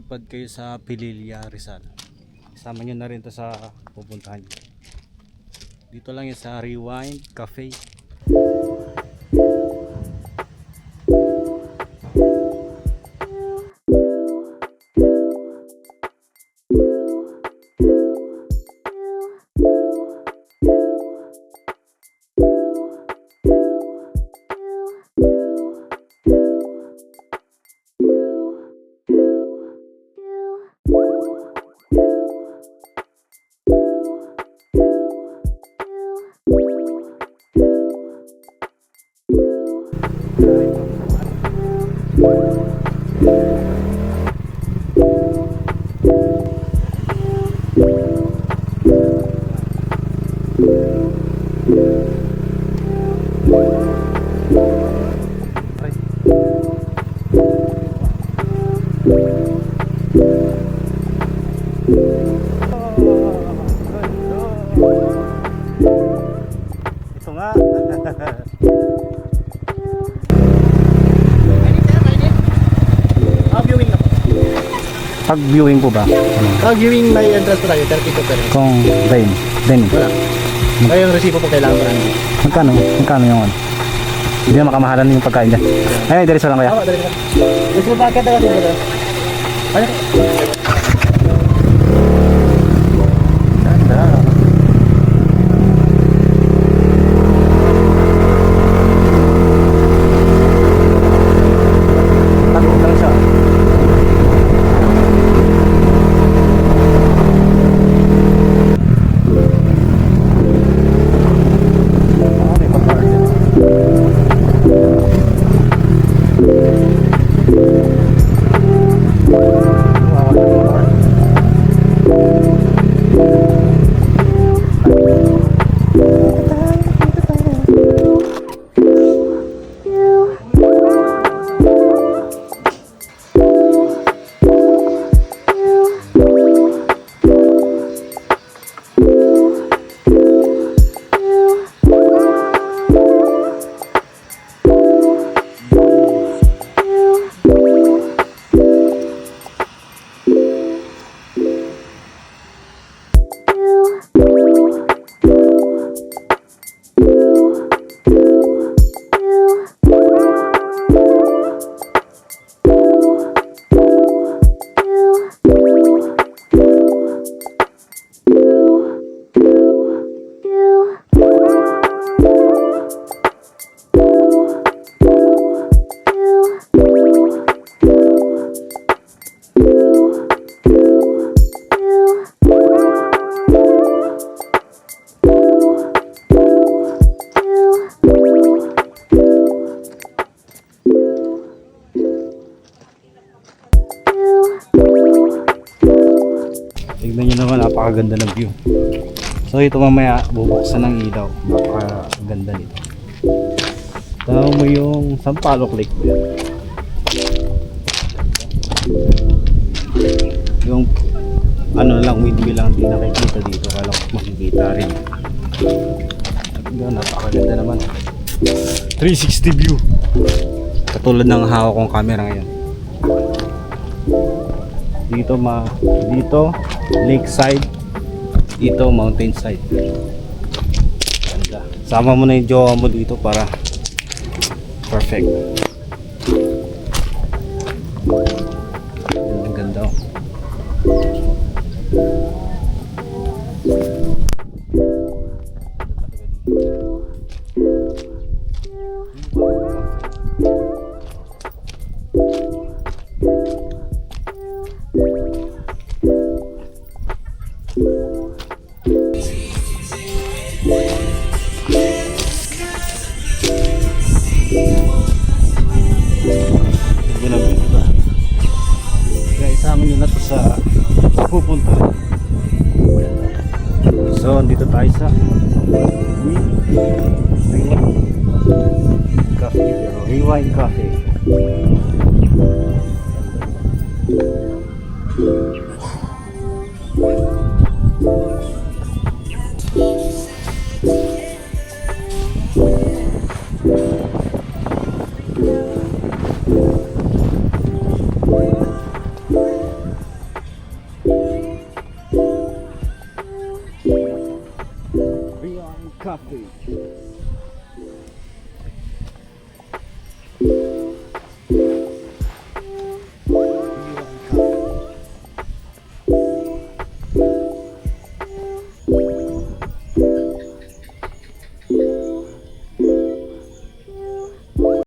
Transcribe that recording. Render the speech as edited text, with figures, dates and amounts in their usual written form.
napadpad kayo sa Pililla, Rizal, kasama nyo na rin to sa pupuntahan nyo. Dito lang yun sa Rewind Cafe. Ito nga. Viewing na po. Pag viewing po ba? Viewing may entrance po tayo, 30 po per head. Kung then Wala. Kaya yung resibo po kailangan marami. magkano yung ano? Hindi na makamahalan yung pagkain dyan. Ay, diretso lang kaya. Tama, dali ka. Gusto mo ba akit na kasi ba? Ano? Ganda. Takot lang siya. May pag-garden. Tignan nyo naman, napakaganda ng view. So ito mamaya bubuksan ng ilaw. Napakaganda nito. Tama mo yung Sampaloc Lake. Yung ano lang, windmill lang din nakikita dito. Kala ko makikita rin. Napakaganda naman. 360 view. Katulad ng hawak kong camera ngayon. Dito lakeside, dito mountain side. Ganda. Sama mo na yung jowa mo dito para perfect. Ang ganda oh. Isama nyo na to sa pupunta. So dito tayo sa Rewind Cafe. Beyond Coffee.